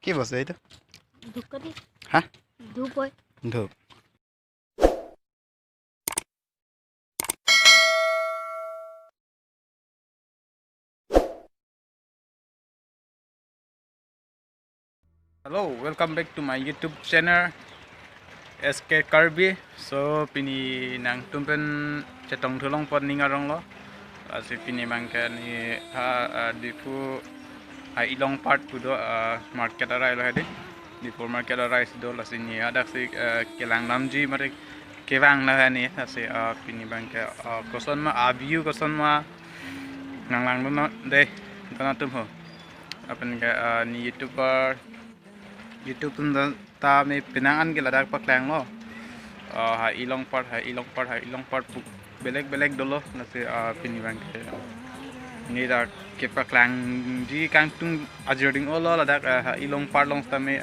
কি বস্তু এইটো? ধূপকাঠি। হা? ধূপ হয়। ধূপ। Hello, welcome back to my YouTube channel SK Karbi. So pini nang tumpen cetong thulong pot ningarong lo. Si pini mangka ni dipu ilong part pudo market arai lo hadi. Dipu market arai sido la sini ada si kelang namji mare kewang la hani si pini mangka koson ma view koson ma nang lang no de kana tum ho. Apan ka ni YouTube ta me pinangan ke ladak paklang lo ilong part belek dolo nasi pini bang ni da ke paklang di kang tung ajoding olo ladak ilong part long tame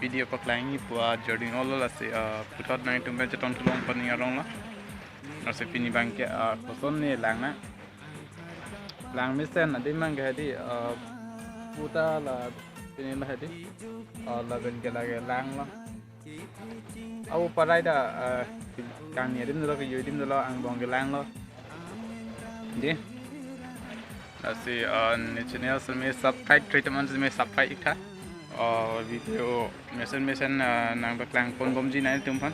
video paklang ni pu ajoding olo nasi putot nang tung ben cetong tulong paning arong lo nasi pini bang ke koson ni lang misen adi mang ke di puta la pini la hadi la ben ke lage lang lo au parai da kang ni dim lo ke dim lo ang bong ke lang lo di asi ni channel se subscribe treatment se subscribe ikha video mesen nang baklang pon gomji nai tumpan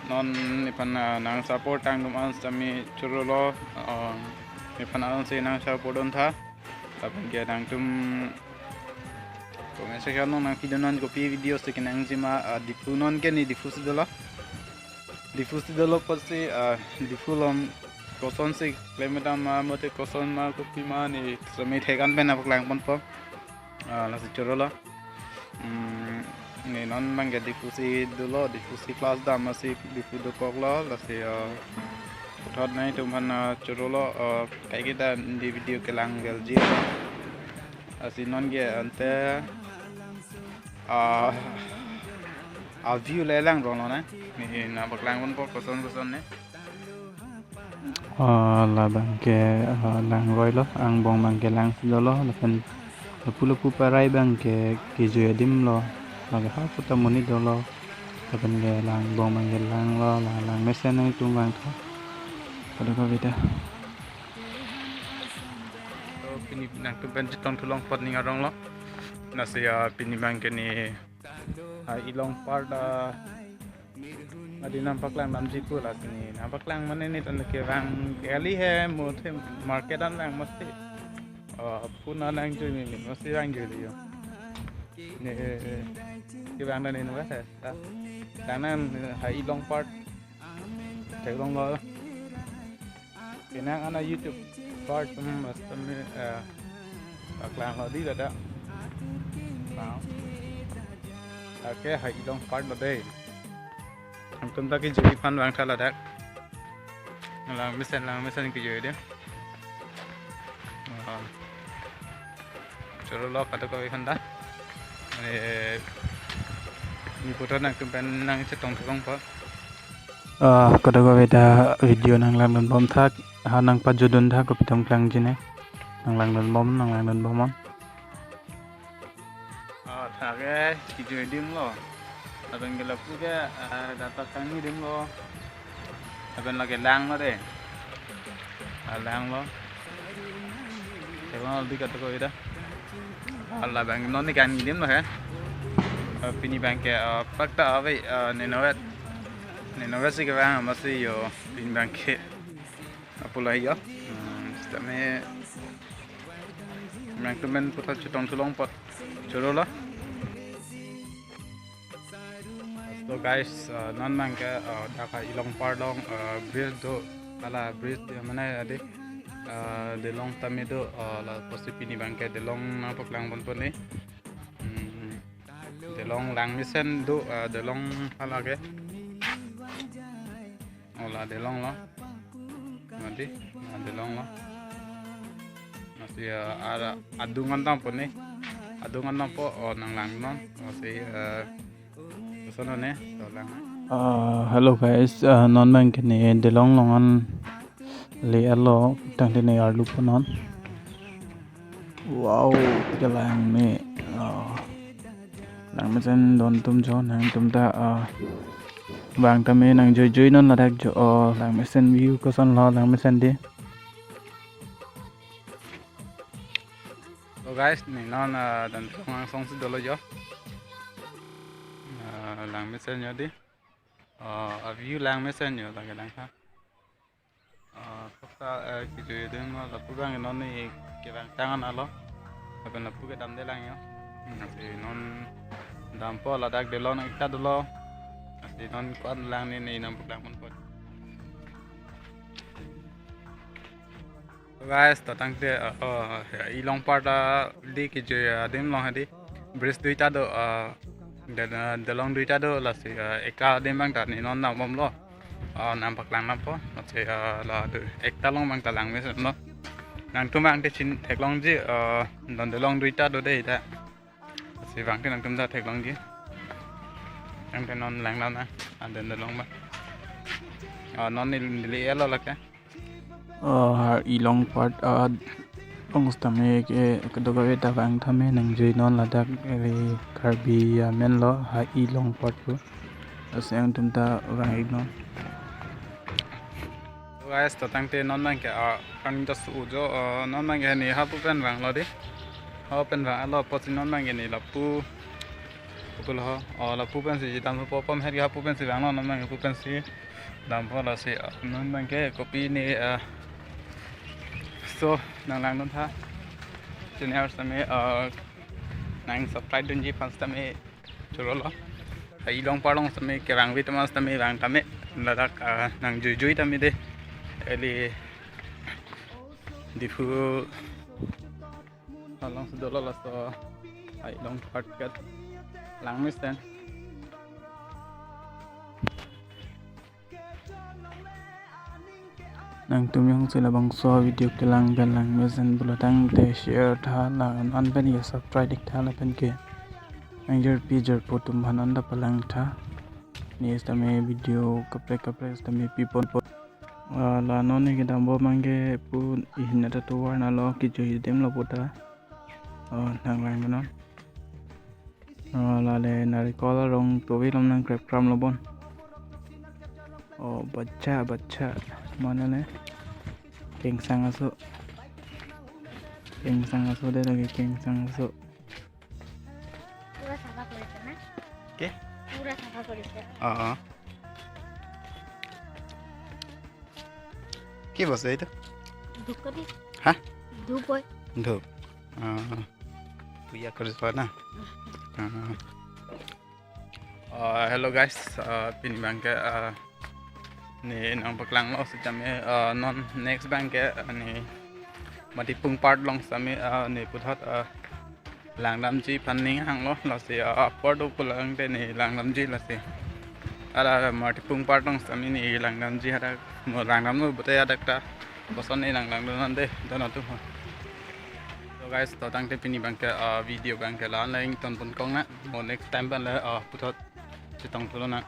non ni pan nang support tang dum ans tami churulo ni pan an se nang support on tha tapi dia nang tum komen sekian nang videonon kopi video se kenang jima difunon ke ni difusi dolo pasti difulom koson se kilometer ma mote koson ma kopi ma ni sami thekan ben apok lang pon po la se churulo ni non mangga difusi dolo difusi class da masih difudo koklo la se thot nai tumhan churulo kai kita di video kelang gelji asinon ge ante view lelang rong na ni na baklang pon po koson ne la bangke lang roy lo ang bong bangke lang sidolo lapan pulo parai bangke kijo edim lo lagi ha puta muni dolo lapan ge lang bong bangke lang lo lang mesen nang tung bang tho pada ko beda so pini nang tumpen cetong tulong pot ning arong lo nasi pini bang ke ni ilong part adi nampak lang namji ko la sini nampak lang mana ni tan ke bang kali hai mothe market an lang masti puna lang jo ni masti bang jo yo ni ke bang na ni no sa kanan ilong part long lo kenang ana YouTube part masti baklang lo di da wow oke ilong part lo deh antum taki jadi fan bang thala dak lang mesen ki joy de choro lo kata ko ikan da ni putar nang tumpen nang cetong pa kada ko beda video nang lang don bom thak ha nang pa jodon tha ko pitam klang jine nang lang don bomon thage ki joy dim lo aben gelap juga data kami dim lo aben lagi lang lo deh lang lo coba lebih kata kau ida Allah bang non ni kan dim lo ya pini bang ke fakta ave nenowet sih kebang masih yo pini bang ke apa lagi ya tapi yang temen putar cetong tulong pot coro lo so guys non mangka daka ilong pardong bridge do kala bridge mana ade de long tame do la posi pini bangke de long na paklang pon pon ni de long lang misen do de long kala ke ola de long lo nanti de long lo masih ada adungan tampo ni adungan tampo nang lang non masih sana ne lang hello guys non bangke ni delong longan le alo tang de ne arlu ponon Wow, cái làng này làng mà dân đón tôm cho nàng tôm ta vàng ta mê nàng chơi chơi nó là đặc cho làng mà sen view có son lo làng mà sen đi. So guys, ni non dan tong song si dolo jo. Lang mesen yo di. View lang mesen yo lagi lang ha. Fakta kijo din mo la pugang non ni kibang tangan alo. Tapi na puga dam de lang yo. Asi non dam po la dak de lo nang ta dolo. Asi non kon lang ni nam pugang mon pot. So guys, tatang te ilong part di kijo dim long hadi. Bridge duita do the long duita do la si eka dim bang ta ni non na mom lo. Nampak lang na po kasi la ekta long bang talang mes no nang tumang te chin thek long ji don de long duita do de ta si bang te nang tum da thek long ji nang te non lang na den de long ba non ni li elo la ka Ilong part pangustame ke kadoga eta vang thame nang joi non ladak ri karbi men lo ha ilong part ko asang tumta vang ignon. guys tatang te non bang ke kan da su jo non bang ke ni ha pu pen bang lo di ha pen bang lo po sin non bang ke ni la pu pukul ho la pu pen si tam po pom her ha pu pen si bang lo non bang pu pen si dam po la si non bang ke copy ni so nang lang non tha channel same nang subscribe dun ji pan same churo lo ai long pa long same ke bang vitamin same bang tame ladak nang jui jui tame de eli difu long su dolo la so ai long part kat lang mis ten Nang tumyong sila bang so video ke lang ben lang mesen bulatang te share tha la an ben ya subscribe dik tha la pen ke nang jer pijer potum hanan da palang tha ni stame video kapre kapre stame people la non ni ke dambo mangge pu ihna ta to warna lo ki joi dem lo pota nang lang non la le nari kola rong to vi lom nang krep kram lo bon bacha mana ne keng sang aso de lagi keng sang aso Pura safa koriছে না? ke Pura safa koriছে। কি বসে এটা ধূপ কাঠি? হ্যাঁ ধূপ হয়। ধূপ puya koriস pa na hello guys pini bangke ni nang paklang lo si chame non next bangke ni mati pung part long same ni puthat lang lam ji panning hang lo la si part up lang te ni lang lam ji la si ala mati pung part long same ni lang lam ji hada mo lang lam no bute ada ta boson ni lang lam de don tu so guys to tang te pini bangke video bangke la lang ton pun kong na mo next time ban la puthat si tong tu na